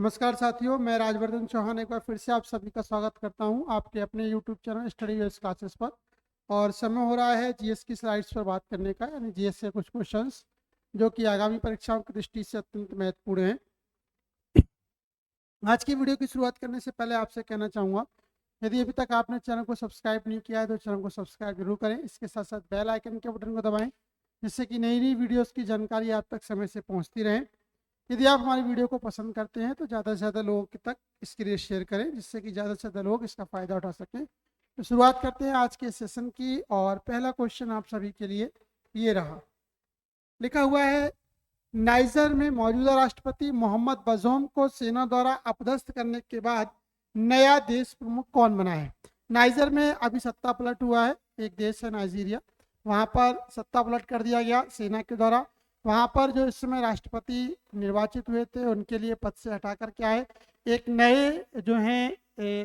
नमस्कार साथियों, मैं राजवर्धन चौहान एक बार फिर से आप सभी का स्वागत करता हूं आपके अपने YouTube channel study US classes पर। और समय हो रहा है जीएस की स्लाइड्स पर बात करने का, यानी जीएस से कुछ क्वेश्चंस जो कि आगामी परीक्षाओं की दृष्टि से अत्यंत महत्वपूर्ण हैं। आज की वीडियो की शुरुआत करने से पहले आपसे कहना चाहूँगा, यदि अभी तक आपने चैनल को सब्सक्राइब नहीं किया है तो चैनल को सब्सक्राइब जरूर करें। इसके साथ साथ बेल आइकन के बटन को दबाएँ, जिससे कि नई नई वीडियोज़ की जानकारी आप तक समय से पहुँचती रहे। यदि आप हमारी वीडियो को पसंद करते हैं तो ज़्यादा से ज़्यादा लोगों तक इसके लिए शेयर करें, जिससे कि ज़्यादा से ज़्यादा लोग इसका फ़ायदा उठा सकें। तो शुरुआत करते हैं आज के सेशन की, और पहला क्वेश्चन आप सभी के लिए ये रहा। लिखा हुआ है, नाइजर में मौजूदा राष्ट्रपति मोहम्मद बजौम को सेना द्वारा अपदस्थ करने के बाद नया देश प्रमुख कौन बना है। नाइजर में अभी सत्ता पलट हुआ है, एक देश है नाइजीरिया, वहाँ पर सत्ता पलट कर दिया गया सेना के द्वारा। वहाँ पर जो इस समय राष्ट्रपति निर्वाचित हुए थे उनके लिए पद से हटाकर क्या है, एक नए जो हैं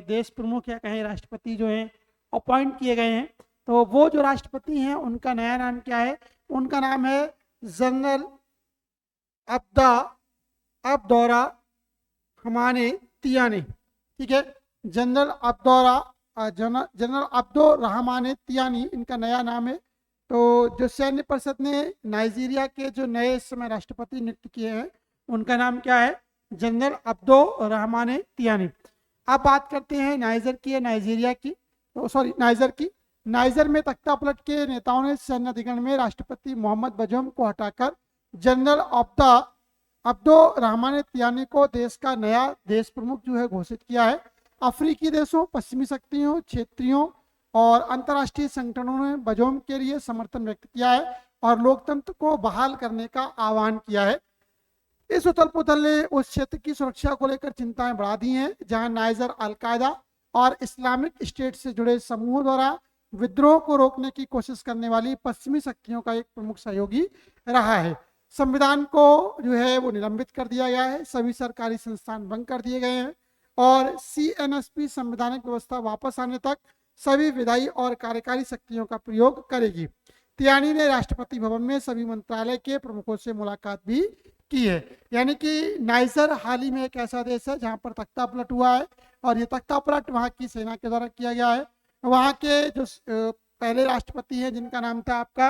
देश प्रमुख या कहें राष्ट्रपति जो हैं अपॉइंट किए गए हैं। तो वो जो राष्ट्रपति हैं उनका नया नाम क्या है, उनका नाम है जनरल अब्दौरा हमाने तियानी। ठीक है, जनरल अब्दो रहमाने तियानी इनका नया नाम है। तो जो सैन्य परिषद ने नाइजीरिया के जो नए इस समय राष्ट्रपति नियुक्त किए हैं उनका नाम क्या है, जनरल अब्दो रहमाने तियानी। अब बात करते हैं नाइजर की, नाइजीरिया की, तो सॉरी नाइजर की। नाइजर में तख्ता पलट के नेताओं ने सैन्य अधिकरण में राष्ट्रपति मोहम्मद बजौम को हटाकर जनरल अब्दो रहमान तियानी को देश का नया देश प्रमुख जो है घोषित किया है। अफ्रीकी देशों, पश्चिमी शक्तियों, क्षेत्रीयों और अंतर्राष्ट्रीय संगठनों ने बजौम के लिए समर्थन व्यक्त किया है और लोकतंत्र को बहाल करने का आह्वान किया है। इस उथल पुथल ने उस क्षेत्र की सुरक्षा को लेकर चिंताएं बढ़ा दी हैं, जहां नाइजर अलकायदा और इस्लामिक स्टेट से जुड़े समूहों द्वारा विद्रोह को रोकने की कोशिश करने वाली पश्चिमी शक्तियों का एक प्रमुख सहयोगी रहा है। संविधान को जो है वो निलंबित कर दिया गया है, सभी सरकारी संस्थान बंद कर दिए गए हैं और सीएनएसपी संवैधानिक व्यवस्था वापस आने तक सभी विधायी और कार्यकारी शक्तियों का प्रयोग करेगी। तियानी ने राष्ट्रपति भवन में सभी मंत्रालय के प्रमुखों से मुलाकात भी की है। यानी कि नाइजर हाल ही में एक ऐसा देश है जहां पर तख्ता पलट हुआ है, और ये तख्ता पलट वहां की सेना के द्वारा किया गया है। वहां के जो पहले राष्ट्रपति हैं जिनका नाम था आपका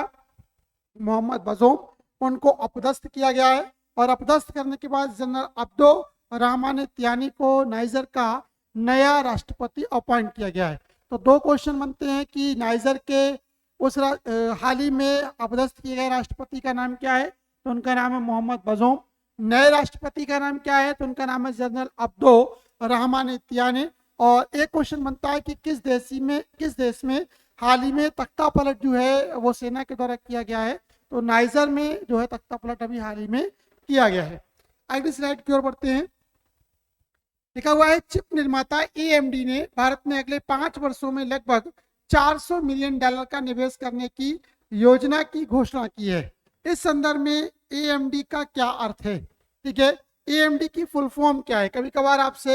मोहम्मद बजौम, उनको अपदस्थ किया गया है, और अपदस्थ करने के बाद जनरल अब्दो रहमान तियानी को नाइजर का नया राष्ट्रपति अपॉइंट किया गया है। तो दो क्वेश्चन बनते हैं कि नाइजर के उस हाल ही में अपदस्थ किए गए राष्ट्रपति का नाम क्या है, तो उनका नाम है मोहम्मद बजौम। नए राष्ट्रपति का नाम क्या है, तो उनका नाम है जनरल अब्दो रहमान तियानी। और एक क्वेश्चन बनता है कि किस देश में हाल ही में तख्ता पलट जो है वो सेना के द्वारा किया गया है, तो नाइजर में जो है तख्ता पलट अभी हाल ही में किया गया है। अगली स्लाइड की ओर बढ़ते हैं। लिखा हुआ है, चिप निर्माता एएमडी ने भारत में अगले 5 वर्षों में लगभग $400 मिलियन का निवेश करने की योजना की घोषणा की है। इस संदर्भ में एएमडी का क्या अर्थ है। ठीक है, एएमडी की फुल फॉर्म क्या है, कभी कभार आपसे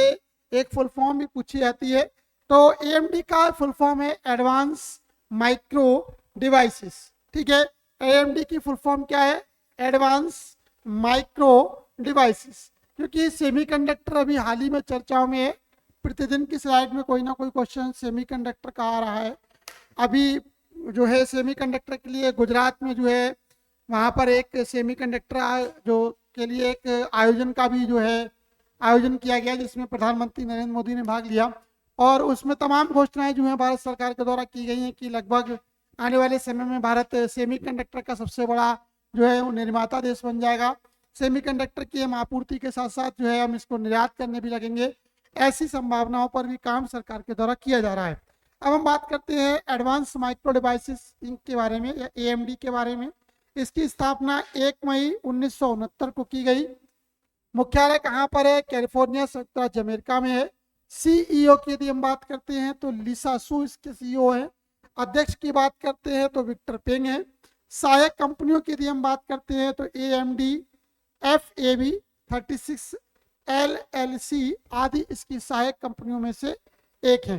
एक फुल फॉर्म भी पूछी जाती है। तो एएमडी का फुल फॉर्म है एडवांस माइक्रो डिवाइसेस। ठीक है, एएमडी की फुल फॉर्म क्या है, एडवांस माइक्रो डिवाइसेस। क्योंकि सेमीकंडक्टर अभी हाल ही में चर्चाओं में है, प्रतिदिन की स्लाइड में कोई ना कोई क्वेश्चन सेमीकंडक्टर का आ रहा है। अभी जो है सेमीकंडक्टर के लिए गुजरात में जो है वहाँ पर एक सेमीकंडक्टर जो के लिए एक आयोजन का भी जो है आयोजन किया गया, जिसमें प्रधानमंत्री नरेंद्र मोदी ने भाग लिया, और उसमें तमाम घोषणाएं जो है भारत सरकार के द्वारा की गई हैं कि लगभग आने वाले समय में भारत सेमीकंडक्टर का सबसे बड़ा जो है वो निर्माता देश बन जाएगा। सेमीकंडक्टर की हम आपूर्ति के साथ साथ जो है हम इसको निर्यात करने भी लगेंगे। ऐसी संभावनाओं पर भी काम सरकार के द्वारा किया जा रहा है। अब हम बात करते हैं एडवांस माइक्रो डिवाइसेस इंक के बारे में, या एएमडी के बारे में। इसकी स्थापना 1 मई 1969 को की गई। मुख्यालय कहाँ पर है, कैलिफोर्निया संयुक्त राज्य अमेरिका में है। सीईओ की यदि हम बात करते हैं तो लिसा सू इसके सीईओ है। अध्यक्ष की बात करते हैं तो विक्टर पेंग है। सहायक कंपनियों की यदि हम बात करते हैं तो एएमडी, FAB, 36 LLC आदि इसकी सहायक कंपनियों में से एक है।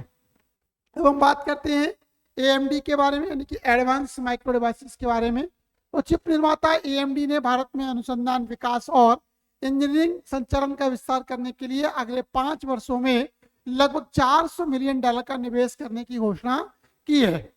अब हम बात करते हैं एएमडी के बारे में, यानी कि एडवांस माइक्रो डिवाइसेस के बारे में। तो चिप निर्माता एएमडी ने भारत में अनुसंधान, विकास और इंजीनियरिंग संचालन का विस्तार करने के लिए अगले 5 वर्षों में लगभग $400 मिलियन का निवेश करने की घोषणा की है।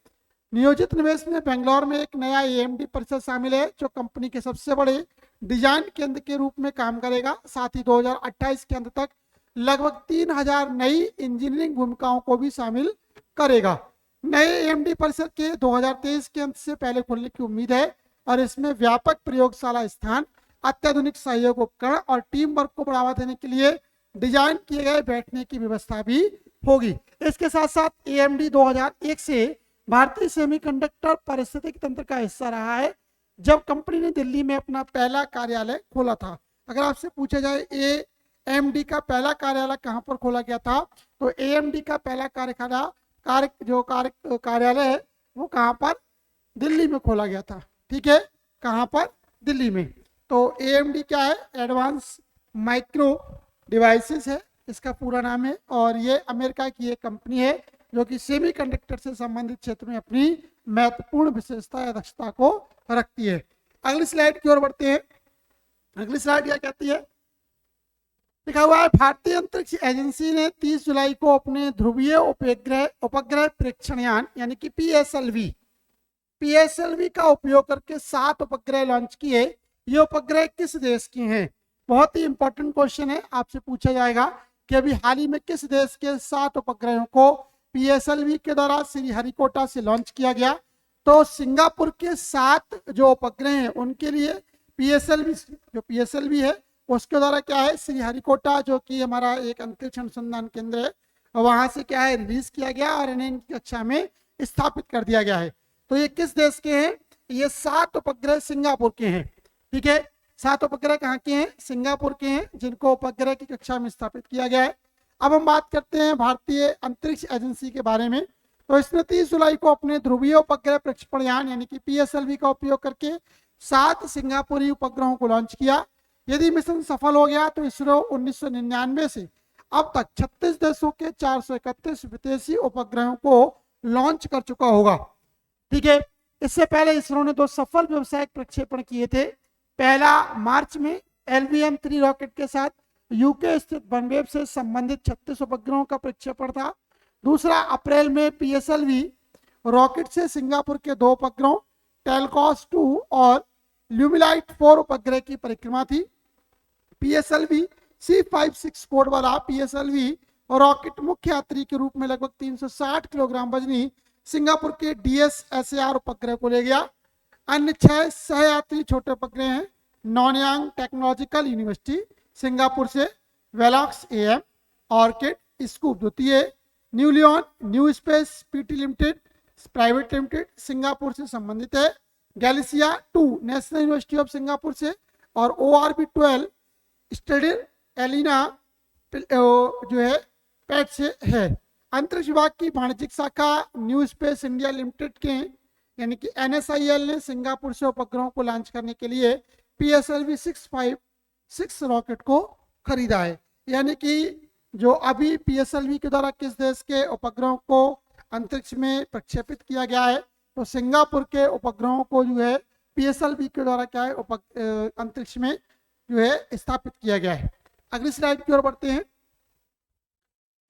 नियोजित निवेश में बेंगलोर में एक नया AMD परिसर शामिल है जो कंपनी के सबसे बड़े डिजाइन केंद्र के रूप में काम करेगा। साथ ही 2028 के अंत तक लगभग 3000 नई इंजीनियरिंग भूमिकाओं को भी शामिल करेगा। नए AMD परिसर के 2023 के अंत से पहले खुलने की उम्मीद है और इसमें व्यापक प्रयोगशाला स्थान, अत्याधुनिक सहयोग उपकरण और टीम वर्क को बढ़ावा देने के लिए डिजाइन किए गए बैठने की व्यवस्था भी होगी। इसके साथ साथ AMD 2001 से भारतीय सेमीकंडक्टर पारिस्थितिकी तंत्र का हिस्सा रहा है जब कंपनी ने दिल्ली में अपना पहला कार्यालय खोला था। अगर आपसे पूछा जाए AMD का पहला कार्यालय कहां पर खोला गया था, तो AMD का पहला कार्यालय है वो कहां पर, दिल्ली में खोला गया था। ठीक है, कहां पर, दिल्ली में। तो AMD क्या है, एडवांस माइक्रो डिवाइसेस है इसका पूरा नाम है, और ये अमेरिका की एक कंपनी है जो कि सेमीकंडक्टर से संबंधित क्षेत्र में अपनी महत्वपूर्ण विशेषता या दक्षता को रखती है। अगली स्लाइड की ओर बढ़ते हैं। अगली स्लाइड क्या कहती है, लिखा हुआ है भारतीय अंतरिक्ष एजेंसी ने 30 जुलाई को अपने ध्रुवीय उपग्रह प्रेक्षण यान यानी कि PSLV का उपयोग करके 7 उपग्रह लॉन्च किए। ये उपग्रह किस देश के हैं? बहुत ही इंपॉर्टेंट क्वेश्चन है, आपसे पूछा जाएगा कि अभी हाल ही में किस देश के 7 उपग्रहों को PSLV के द्वारा श्रीहरिकोटा से लॉन्च किया गया। तो सिंगापुर के 7 जो उपग्रह हैं उनके लिए PSLV है उसके द्वारा क्या है, श्रीहरिकोटा जो कि हमारा एक अंतरिक्ष अनुसंधान केंद्र है, वहां से क्या है रिलीज किया गया और इन्हें इनकी कक्षा में स्थापित कर दिया गया है। तो ये किस देश के हैं? ये 7 उपग्रह सिंगापुर के हैं। ठीक है, 7 उपग्रह कहाँ के हैं? सिंगापुर के हैं, जिनको उपग्रह की कक्षा में स्थापित किया गया है। अब हम बात करते हैं भारतीय अंतरिक्ष एजेंसी के बारे में। तो इसने 30 जुलाई को अपने ध्रुवीय उपग्रह प्रक्षेपण यान यानी कि PSLV का उपयोग करके 7 सिंगापुरी उपग्रहों को लॉन्च किया। यदि मिशन सफल हो गया तो इसरो 1999 से अब तक 36 देशों के 431 विदेशी उपग्रहों को लॉन्च कर चुका होगा। ठीक है, इससे पहले इसरो ने 2 सफल व्यावसायिक प्रक्षेपण किए थे। पहला मार्च में LVM-3 रॉकेट के साथ यूके स्थित बनवेव से संबंधित 36 उपग्रहों का प्रक्षेपण था। दूसरा अप्रैल में PSLV रॉकेट से सिंगापुर के 2 उपग्रहों टेलकॉस 2 और ल्यूमिलाइट 4 उपग्रह की परिक्रमा थी। PSLV C56 कोड वाला PSLV रॉकेट मुख्य यात्री के रूप में लगभग 360 किलोग्राम वजनी सिंगापुर के DSSAR उपग्रह को ले गया। अन्य 6 सहयात्री छोटे उपग्रह हैं नॉनयांग टेक्नोलॉजिकल यूनिवर्सिटी सिंगापुर से, वेलॉक्स AM, ऑर्किड, स्कूप द्वितीय, Nulion, New Space PT Limited Private Limited Singapore से संबंधित है, Galassia 2 National University of Singapore से, और ORB-12 स्टडीर एलिना जो है पैट से है। अंतरिक्ष विभाग की वाणिज्यिक शाखा न्यू स्पेस इंडिया लिमिटेड के यानी कि NSIL ने सिंगापुर से उपग्रहों को लॉन्च करने के लिए PSLV 656 रॉकेट को खरीदा है। यानी कि जो अभी PSLV के द्वारा किस देश के उपग्रहों को अंतरिक्ष में प्रक्षेपित किया गया है, तो सिंगापुर के उपग्रहों को जो है PSLV के द्वारा क्या है अंतरिक्ष में जो है स्थापित किया गया है। अगली स्लाइड की ओर बढ़ते हैं।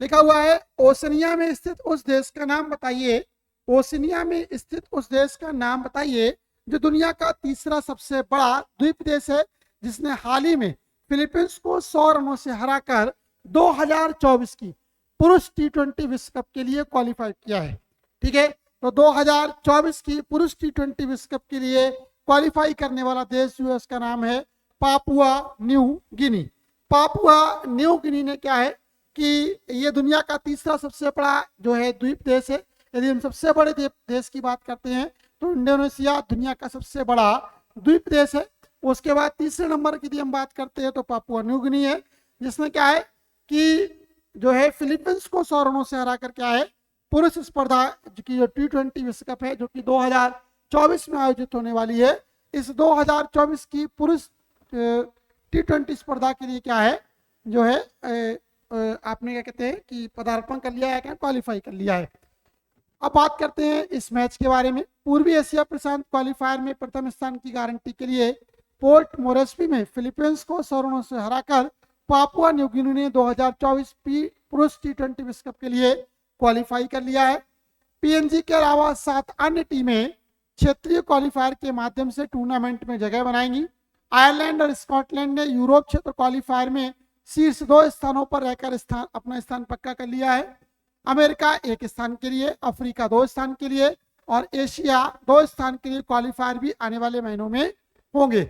लिखा हुआ है ओशनिया में स्थित उस देश का नाम बताइए। ओशनिया में स्थित उस देश का नाम बताइए जो दुनिया का तीसरा सबसे बड़ा द्वीप देश है, जिसने हाल ही में फिलीपींस को 100 रनों से हराकर 2024 की पुरुष T20 विश्व कप के लिए क्वालिफाई किया है। ठीक है, तो 2024 की पुरुष T20 विश्व कप के लिए क्वालिफाई करने वाला देश जो है उसका नाम है Papua New Guinea. Papua New Guinea ने क्या है कि ये दुनिया का तीसरा सबसे बड़ा जो है द्वीप देश है। यदि हम सबसे बड़े देश की बात करते हैं तो इंडोनेशिया दुनिया का सबसे बड़ा द्वीप देश है। उसके बाद तीसरे नंबर की यदि हम बात करते हैं तो पापुआ न्यू गिनी है, जिसमें क्या है कि जो है फिलीपींस को 100 रनों से हराकर क्या है पुरुष स्पर्धा की जो T20 विश्व कप है जो कि 2024 में आयोजित होने वाली है, इस 2024 की पुरुष T20 स्पर्धा के लिए क्या है जो है आपने क्या कहते हैं कि पदार्पण कर लिया है, क्या क्वालिफाई कर लिया है। अब बात करते हैं इस मैच के बारे में। पूर्वी एशिया प्रशांत क्वालिफायर में प्रथम स्थान की गारंटी के लिए पोर्ट मोरेस्बी में फिलीपींस को 100 रनों से हराकर पापुआ न्यू गिनी ने 2024 पुरुष T20 विश्व कप के लिए क्वालिफाई कर लिया है। पीएनजी के अलावा 7 अन्य टीमें क्षेत्रीय क्वालिफायर के माध्यम से टूर्नामेंट में जगह बनाएंगी। आयरलैंड और स्कॉटलैंड ने यूरोप क्षेत्र क्वालिफायर में शीर्ष 2 स्थानों पर रहकर अपना स्थान पक्का कर लिया है। अमेरिका 1 स्थान के लिए, अफ्रीका 2 स्थान के लिए और एशिया 2 स्थान के लिए क्वालिफायर भी आने वाले महीनों में होंगे।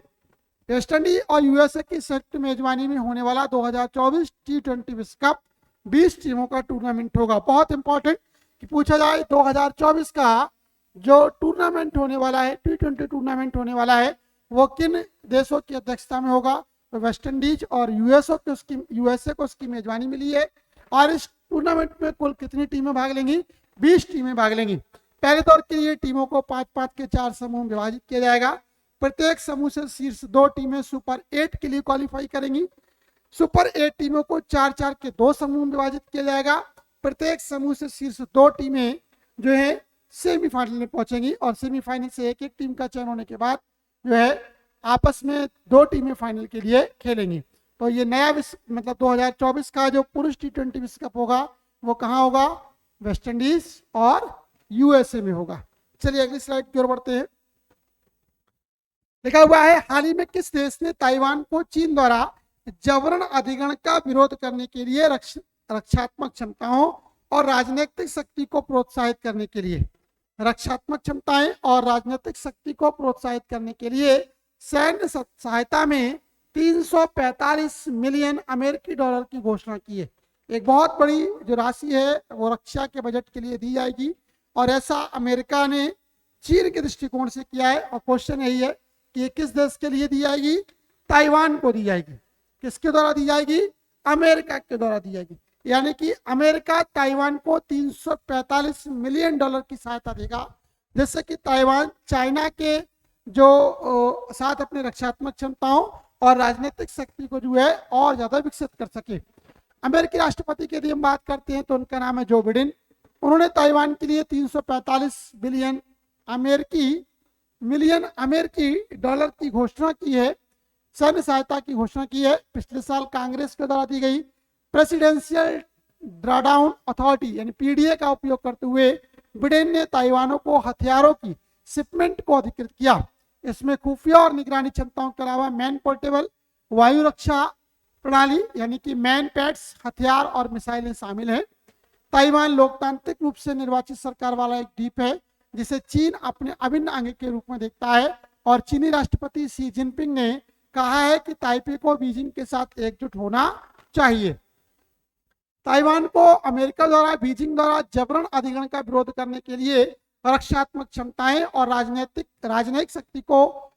वेस्टइंडीज और यूएसए की संयुक्त मेजबानी में होने वाला 2024 T20 विश्व कप 20 टीमों का टूर्नामेंट होगा। बहुत इंपॉर्टेंट कि पूछा जाए 2024 का जो टूर्नामेंट होने वाला है, T20 टूर्नामेंट होने वाला है, वो किन देशों की अध्यक्षता में होगा? तो वेस्टइंडीज और यूएसए को उसकी मेजबानी मिली है। और इस टूर्नामेंट में कुल कितनी टीमें भाग लेंगी? 20 टीमें भाग लेंगी। पहले दौर के लिए टीमों को 5-5 के 4 समूह में विभाजित किया जाएगा। प्रत्येक समूह से शीर्ष 2 टीमें सुपर 8 के लिए क्वालिफाई करेंगी। सुपर 8 टीमों को 4-4 के 2 समूह में विभाजित किया जाएगा। प्रत्येक समूह से शीर्ष 2 टीमें जो है सेमीफाइनल में पहुंचेंगी और सेमीफाइनल से एक टीम का चयन होने के बाद जो है आपस में 2 टीमें फाइनल के लिए खेलेंगी। तो ये नया मतलब 2024 का जो पुरुष T20 विश्व कप होगा वो कहाँ होगा? वेस्टइंडीज और यूएसए में होगा। चलिए अगली स्लाइड की ओर बढ़ते हैं। लिखा हुआ है, हाल ही में किस देश ने ताइवान को चीन द्वारा जबरन अधिग्रहण का विरोध करने के लिए रक्षात्मक क्षमताओं और राजनीतिक शक्ति को प्रोत्साहित करने के लिए रक्षात्मक क्षमताएं और राजनीतिक शक्ति को प्रोत्साहित करने के लिए सैन्य सहायता में 345 मिलियन अमेरिकी डॉलर की घोषणा की है। एक बहुत बड़ी जो राशि है वो रक्षा के बजट के लिए दी जाएगी और ऐसा अमेरिका ने चीन के दृष्टिकोण से किया है। और क्वेश्चन यही है कि ये किस देश के लिए दी जाएगी? ताइवान को दी जाएगी। किसके द्वारा दी जाएगी? अमेरिका के द्वारा दी जाएगी। यानी कि अमेरिका ताइवान को 345 मिलियन डॉलर की सहायता देगा, जिससे कि ताइवान चाइना के जो साथ अपने रक्षात्मक क्षमताओं और राजनीतिक शक्ति को जो है और ज्यादा विकसित कर सके। अमेरिकी राष्ट्रपति की यदि हम बात करते हैं तो उनका नाम है जो बिडेन। उन्होंने ताइवान के लिए 345 मिलियन अमेरिकी डॉलर की घोषणा की है, सैन्य सहायता की घोषणा की है। पिछले साल कांग्रेस के द्वारा दी गई प्रेसिडेंशियल ड्रॉडाउन अथॉरिटी यानी पीडीए का उपयोग करते हुए बिडेन ने ताइवानों को हथियारों की शिपमेंट को अधिकृत किया। इसमें खुफिया और निगरानी क्षमताओं के अलावा मैन पोर्टेबल वायु रक्षा प्रणाली यानी कि मैन पैड्स, हथियार और मिसाइलें शामिल हैं। ताइवान लोकतांत्रिक रूप से निर्वाचित सरकार वाला एक द्वीप है जिसे चीन अपने अभिन्न अंग के रूप में देखता है और चीनी राष्ट्रपति शी जिनपिंग ने कहा है कि ताइपे को बीजिंग के साथ एकजुट होना चाहिए। ताइवान को अमेरिका द्वारा बीजिंग द्वारा जबरन अधिग्रहण का विरोध करने के लिए रक्षात्मक क्षमताएं और राजनयिक शक्ति को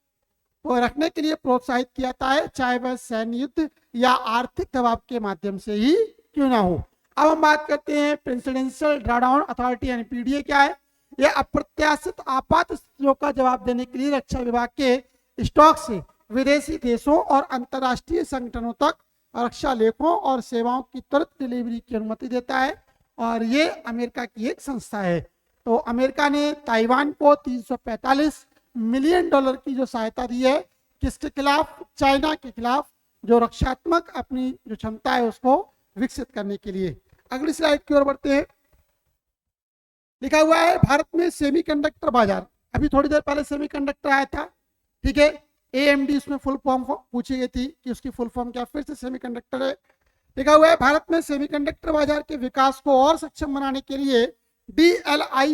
रखने के लिए प्रोत्साहित किया जाता है, चाहे वह सैन्य युद्ध या आर्थिक दबाव के माध्यम से ही क्यों ना हो। अब हम बात करते हैं प्रेसिडेंशियल ड्रॉडाउन अथॉरिटी यानी पीडीए क्या है? यह अप्रत्याशित आपात स्थितियों का जवाब देने के लिए रक्षा विभाग के स्टॉक से विदेशी देशों और अंतर्राष्ट्रीय संगठनों तक रक्षा लेखों और सेवाओं की त्वरित डिलीवरी की अनुमति देता है और ये अमेरिका की एक संस्था है। तो अमेरिका ने ताइवान को 345 मिलियन डॉलर की जो सहायता दी है, किसके खिलाफ? चाइना के खिलाफ, जो रक्षात्मक अपनी जो क्षमता है उसको विकसित करने के लिए। अगली स्लाइड की ओर बढ़ते हैं। लिखा हुआ है भारत में सेमीकंडक्टर बाजार। अभी थोड़ी देर पहले सेमीकंडक्टर आया था, ठीक है, AMD उसमें फुल फॉर्म पूछी गई थी कि उसकी फुल फॉर्म क्या, फिर से सेमीकंडक्टर है। लिखा हुआ है भारत में सेमीकंडक्टर बाजार के विकास को और सक्षम बनाने के लिए DLI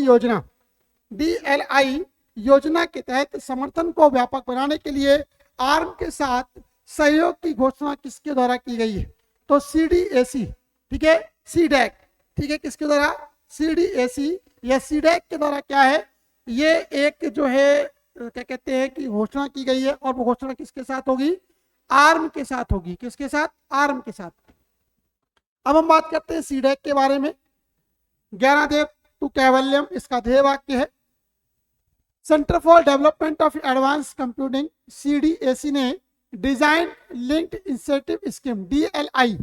योजना के तहत समर्थन को व्यापक बनाने के लिए आर्म के साथ सहयोग की घोषणा किसके द्वारा की गई है? तो CDAC, ठीक है, CDAC, ठीक है, किसके द्वारा? CDAC या CDAC के द्वारा क्या है? ये एक जो है क्या कहते हैं कि घोषणा की गई है और वो घोषणा किसके साथ होगी? आर्म के साथ होगी। किसके साथ? आर्म के साथ। अब हम बात करते हैं CDAC के बारे में। ज्ञानादेव टू कैवल्यम इसका ध्येय वाक्य है। Centre for development of advance computing CDAC ने design linked incentive scheme DLI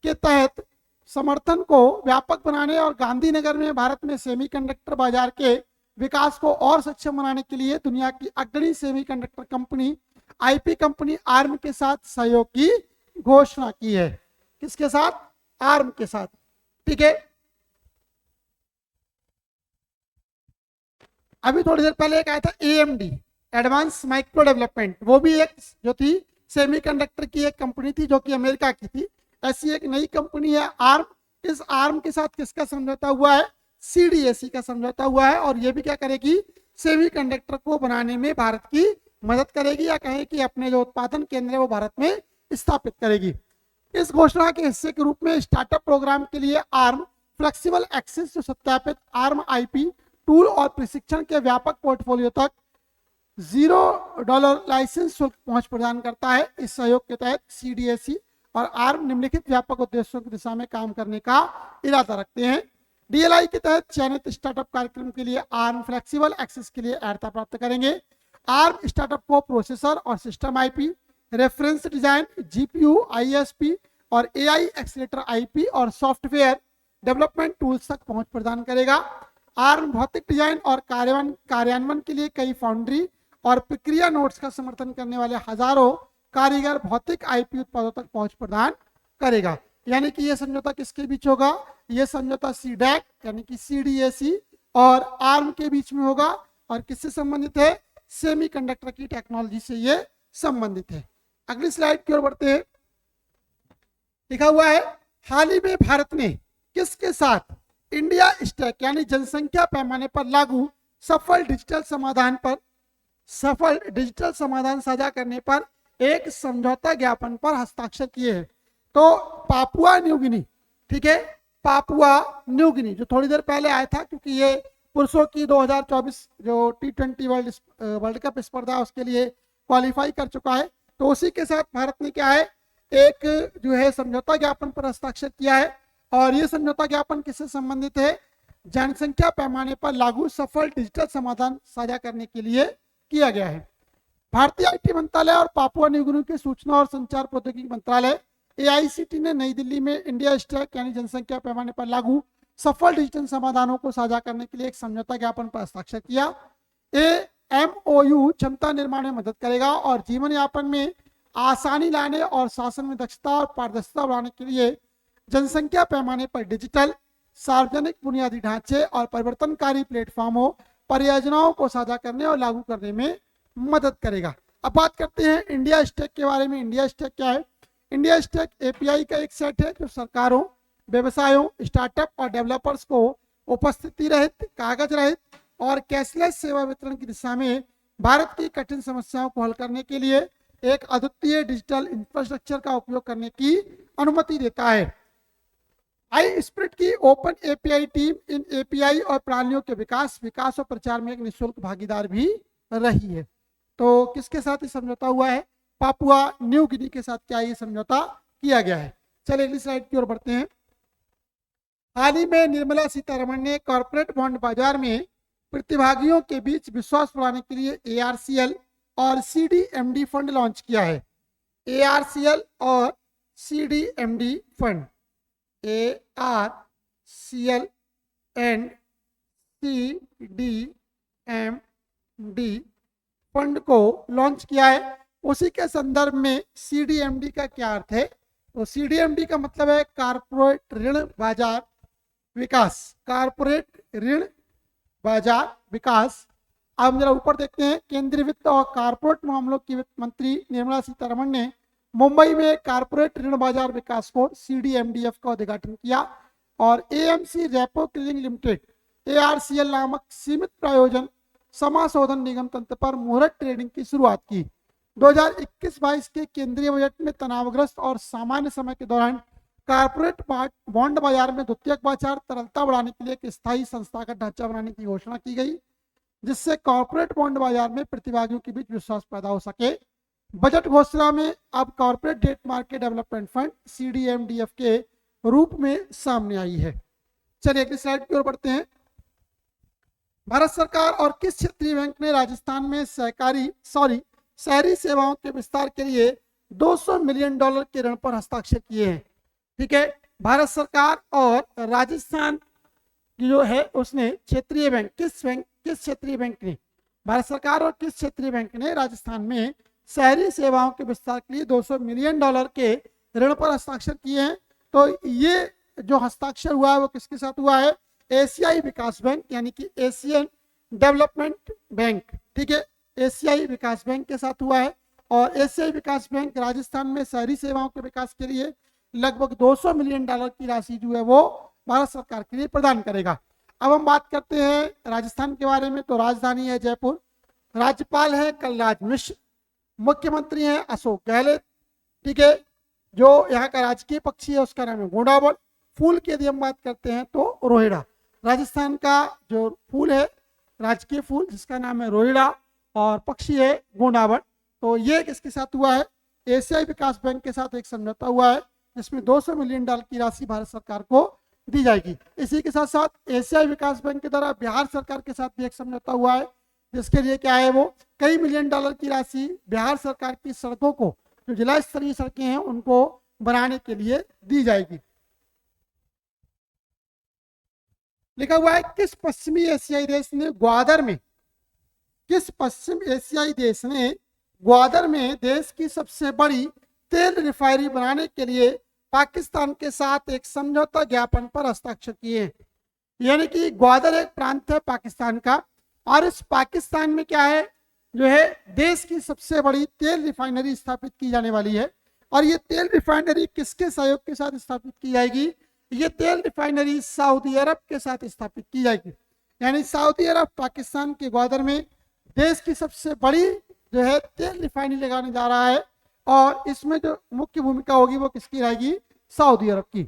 के तहत समर्थन को व्यापक बनाने और गांधीनगर में भारत में सेमीकंडक्टर बाजार के विकास को और सक्षम बनाने के लिए दुनिया की अग्रणी semiconductor company IP company arm के साथ सहयोग की घोषणा की है। किसके साथ? आर्म के साथ। ठीक है, अभी थोड़ी देर पहले एक आया था एएमडी, एडवांस माइक्रो डेवलपमेंट, वो भी एक जो थी सेमीकंडक्टर की एक कंपनी थी जो कि अमेरिका की थी। ऐसी एक नई कंपनी है आर्म। इस आर्म के साथ किसका समझौता हुआ है? सीडीएसी का समझौता हुआ है। और ये भी क्या करेगी? सेमीकंडक्टर को बनाने में भारत की मदद करेगी, या कहें कि अपने जो उत्पादन केंद्र है वो भारत में स्थापित करेगी। इस घोषणा के हिस्से के रूप में स्टार्टअप प्रोग्राम के लिए आर्म फ्लेक्सिबल एक्सेस जो सत्यापित आर्म आईपी टूल और प्रशिक्षण के व्यापक पोर्टफोलियो तक $0 लाइसेंस शुल्क पहुंच प्रदान करता है। इस सहयोग के तहत सीडीएसी और आर्म निम्नलिखित व्यापक उद्देश्यों की दिशा में काम करने का इरादा रखते हैं। डीएलआई के तहत चयनित स्टार्टअप कार्यक्रम के लिए आर्म फ्लेक्सिबल एक्सेस के लिए अर्हता प्राप्त करेंगे। आर्म स्टार्टअप को प्रोसेसर और system IP, reference design, GPU, ISP और एआई एक्सीलेटर आईपी और सॉफ्टवेयर डेवलपमेंट टूल्स तक पहुंच प्रदान करेगा। आर्म भौतिक डिजाइन और कार्यान्वयन के लिए कई फाउंड्री और प्रक्रिया नोड्स का समर्थन करने वाले हजारों कारीगर भौतिक आईपी उत्पादों तक पहुंच प्रदान करेगा। यानी कि यह समझौता किसके बीच होगा? यह समझौता सीडैक यानी कि सीडीएसी और आर्म के बीच में होगा। और किससे संबंधित है? सेमीकंडक्टर की टेक्नोलॉजी से यह संबंधित है। अगली स्लाइड की ओर बढ़ते हैं। लिखा हुआ है, हाल ही में भारत ने किसके साथ इंडिया स्टैक यानी जनसंख्या पैमाने पर लागू सफल डिजिटल समाधान साझा करने पर एक समझौता ज्ञापन पर हस्ताक्षर किए हैं? तो पापुआ न्यू गिनी, ठीक है, पापुआ न्यू गिनी जो थोड़ी देर पहले आया था, क्योंकि ये पुरुषों की 2024 जो T20 वर्ल्ड कप स्पर्धा उसके लिए क्वालिफाई कर चुका है। तो उसी के साथ भारत ने क्या है, एक जो है समझौता ज्ञापन पर हस्ताक्षर किया है। और ये समझौता ज्ञापन किससे संबंधित है? जनसंख्या पैमाने पर लागू सफल डिजिटल समाधान साझा करने के लिए किया गया है। भारतीय आईटी मंत्रालय और पापुआ न्यू गिनी के सूचना और संचार प्रौद्योगिकी मंत्रालय एआईसीटी ने नई दिल्ली में इंडिया स्टैक यानी जनसंख्या पैमाने पर लागू सफल डिजिटल समाधानों को साझा करने के लिए एक समझौता ज्ञापन पर हस्ताक्षर किया। एमओयू क्षमता निर्माण में मदद करेगा और जीवन यापन में आसानी लाने और शासन में दक्षता और पारदर्शिता बढ़ाने के लिए जनसंख्या पैमाने पर डिजिटल सार्वजनिक बुनियादी ढांचे और परिवर्तनकारी प्लेटफॉर्मों परियोजनाओं को साझा करने और लागू करने में मदद करेगा। अब बात करते हैं इंडिया स्टैक के बारे में। इंडिया स्टैक क्या है? इंडिया स्टैक एपीआई का एक सेट है जो सरकारों, व्यवसायों, स्टार्टअप और डेवलपर्स को उपस्थिति रहित, कागज रहित और कैशलेस सेवा वितरण की दिशा में भारत की कठिन समस्याओं को हल करने के लिए एक अद्वितीय डिजिटल इंफ्रास्ट्रक्चर का उपयोग करने की अनुमति देता है। आई स्प्रिट की ओपन एपीआई टीम इन एपीआई और प्रणालियों के विकास और प्रचार में एक निःशुल्क भागीदार भी रही है। तो किसके साथ ये समझौता हुआ है? पापुआ न्यू गिनी के साथ क्या ये समझौता किया गया है। चलिए अगली स्लाइड की ओर बढ़ते हैं। हाल ही में निर्मला सीतारमण ने कॉर्पोरेट बॉन्ड बाजार में प्रतिभागियों के बीच विश्वास बढ़ाने के लिए एआरसीएल और सीडीएमडी फंड लॉन्च किया है। एआरसीएल और सीडीएमडी फंड, एआरसीएल एंड सीडीएमडी फंड को लॉन्च किया है। उसी के संदर्भ में सीडीएमडी का क्या अर्थ है? तो सीडीएमडी का मतलब है कारपोरेट ऋण बाजार विकास। कारपोरेट ऋण बाजार विकास। अब जरा ऊपर देखते हैं। केंद्रीय वित्त और कारपोरेट मामलों की वित्त मंत्री निर्मला सीतारमण ने मुंबई में कारपोरेट ऋण बाजार विकास कोड सीडीएमडीएफ का उद्घाटन किया और एएमसी रेपो क्लियरिंग लिमिटेड एआरसीएल नामक सीमित प्रायोजन समाशोधन निगम तंत्र पर मुहूर्त ट्रेडिंग की शुरुआत की। 2021-22 के केंद्रीय बजट में तनावग्रस्त और सामान्य समय के दौरान कारपोरेट बॉन्ड बाजार में द्वितीयक बाजार तरलता बढ़ाने के लिए एक स्थायी संस्थागत ढांचा बनाने की घोषणा की गई, जिससे कॉर्पोरेट बॉन्ड बाजार में प्रतिभागियों के बीच विश्वास पैदा हो सके। बजट घोषणा में अब corporate debt market development fund CDMDF के रूप में सामने आई है। चलिए अगली स्लाइड की ओर बढ़ते हैं। भारत सरकार और किस क्षेत्रीय बैंक ने राजस्थान में शहरी सेवाओं के विस्तार के लिए $200 मिलियन के ऋण पर हस्ताक्षर किए हैं? ठीक है, भारत सरकार और राजस्थान की जो है उसने क्षेत्रीय बैंक, किस क्षेत्रीय बैंक ने, भारत सरकार और किस क्षेत्रीय बैंक ने राजस्थान में शहरी सेवाओं के विस्तार के लिए $200 मिलियन के ऋण पर हस्ताक्षर किए हैं। तो ये जो हस्ताक्षर हुआ है वो किसके साथ हुआ है? एशियाई विकास बैंक यानी कि एशियन डेवलपमेंट बैंक, ठीक है, एशियाई विकास बैंक के साथ हुआ है। और एशियाई विकास बैंक राजस्थान में शहरी सेवाओं के विकास के लिए लगभग $200 मिलियन की राशि जो है वो भारत सरकार के लिए प्रदान करेगा। अब हम बात करते हैं राजस्थान के बारे में। तो राजधानी है जयपुर, राज्यपाल है कलराज मिश्र, मुख्यमंत्री हैं अशोक गहलोत, ठीक है। जो यहाँ का राजकीय पक्षी है उसका नाम है गोंडावड़। फूल की यदि हम बात करते हैं तो रोहिड़ा, राजस्थान का जो फूल है राजकीय फूल जिसका नाम है रोहिड़ा, और पक्षी है गोंडावड़। तो ये किसके साथ हुआ है? एशियाई विकास बैंक के साथ एक समझौता हुआ है जिसमें $200 मिलियन की राशि भारत सरकार को दी जाएगी। इसी के साथ साथ एशियाई विकास बैंक के द्वारा बिहार सरकार के साथ भी एक समझौता हुआ है जिसके लिए क्या है वो कई $मिलियन की राशि बिहार सरकार की सड़कों को, जो जिला स्तरीय सड़कें हैं उनको बनाने के लिए दी जाएगी। लिखा हुआ है किस पश्चिमी एशियाई देश ने ग्वादर में, किस पश्चिम एशियाई देश ने ग्वादर में देश की सबसे बड़ी तेल रिफाइनरी बनाने के लिए पाकिस्तान के साथ एक समझौता ज्ञापन पर हस्ताक्षर किए? यानी कि ग्वादर एक प्रांत है पाकिस्तान का, और इस पाकिस्तान में क्या है जो है देश की सबसे बड़ी तेल रिफाइनरी स्थापित की जाने वाली है। और ये तेल रिफाइनरी किसके सहयोग के साथ स्थापित की जाएगी? ये तेल रिफाइनरी सऊदी अरब के साथ स्थापित की जाएगी। यानी सऊदी अरब पाकिस्तान के ग्वादर में देश की सबसे बड़ी जो है तेल रिफाइनरी लगाने जा रहा है, और इसमें जो मुख्य भूमिका होगी वो किसकी रहेगी? सऊदी अरब की।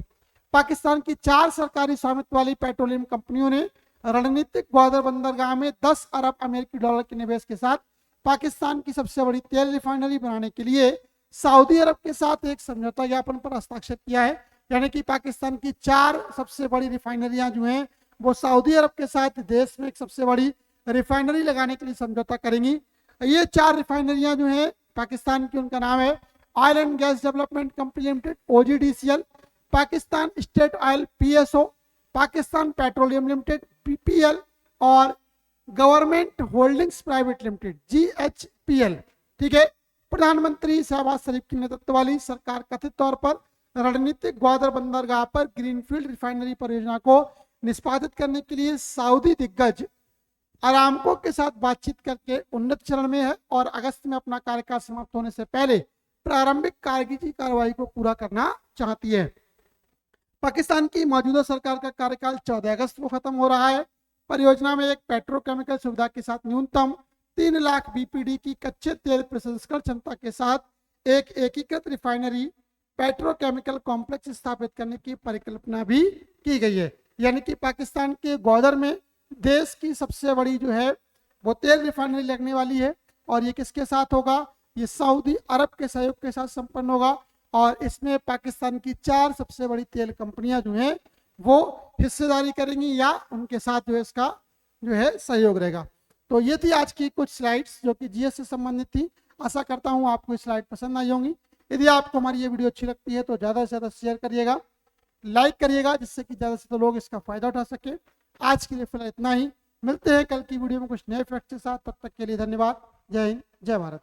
पाकिस्तान की 4 सरकारी स्वामित्व वाली पेट्रोलियम कंपनियों ने रणनीतिक ग्वादर बंदरगाह में $10 अरब अमेरिकी डॉलर के निवेश के साथ पाकिस्तान की सबसे बड़ी तेल रिफाइनरी बनाने के लिए सऊदी अरब के साथ एक समझौता ज्ञापन पर हस्ताक्षर किया है। यानी कि पाकिस्तान की 4 सबसे बड़ी रिफाइनरियां जो हैं वो सऊदी अरब के साथ देश में एक सबसे बड़ी रिफाइनरी लगाने के लिए समझौता करेंगी। ये 4 रिफाइनरियां जो हैं पाकिस्तान की, उनका नाम है oil and gas development company limited OGDCL, Pakistan state oil PSO, Pakistan petroleum limited PPL, और government holdings private limited GHPL, ठीक है। प्रधानमंत्री शहबाज शरीफ के नेतृत्व वाली सरकार कथित तौर पर रणनीतिक ग्वादर बंदरगाह पर ग्रीनफील्ड रिफाइनरी परियोजना को निष्पादित करने के लिए सऊदी दिग्गज अरामको के साथ बातचीत करके उन्नत चरण में है, और अगस्त में अपना कार्यकाल समाप्त होने से पहले प्रारंभिक कार्यकीय कार्रवाई को पूरा करना चाहती है। पाकिस्तान की मौजूदा सरकार का कार्यकाल 14 अगस्त को खत्म हो रहा है। परियोजना में एक पेट्रोकेमिकल सुविधा के साथ न्यूनतम 3 लाख BPD की कच्चे तेल प्रसंस्करण क्षमता के साथ एक एकीकृत रिफाइनरी पेट्रोकेमिकल कॉम्प्लेक्स स्थापित करने की परिकल्पना भी की गई है। यानी कि पाकिस्तान के ग्वादर में देश की सबसे बड़ी जो है वो तेल रिफाइनरी लगने वाली है, और ये किसके साथ होगा? ये सऊदी अरब के सहयोग के साथ संपन्न होगा, और इसमें पाकिस्तान की 4 सबसे बड़ी तेल कंपनियां जो हैं वो हिस्सेदारी करेंगी या उनके साथ जो है इसका जो है सहयोग रहेगा। तो ये थी आज की कुछ स्लाइड्स जो कि GS से संबंधित थी। आशा करता हूँ आपको स्लाइड पसंद आई होंगी। यदि आपको हमारी ये वीडियो अच्छी लगती है तो ज़्यादा से ज़्यादा शेयर करिएगा, लाइक करिएगा, जिससे कि ज़्यादा से ज़्यादा लोग इसका फ़ायदा उठा सके। आज के लिए फिलहाल इतना ही, मिलते हैं कल की वीडियो में कुछ नए फैक्ट के साथ। तब तक के लिए धन्यवाद। जय हिंद, जय भारत।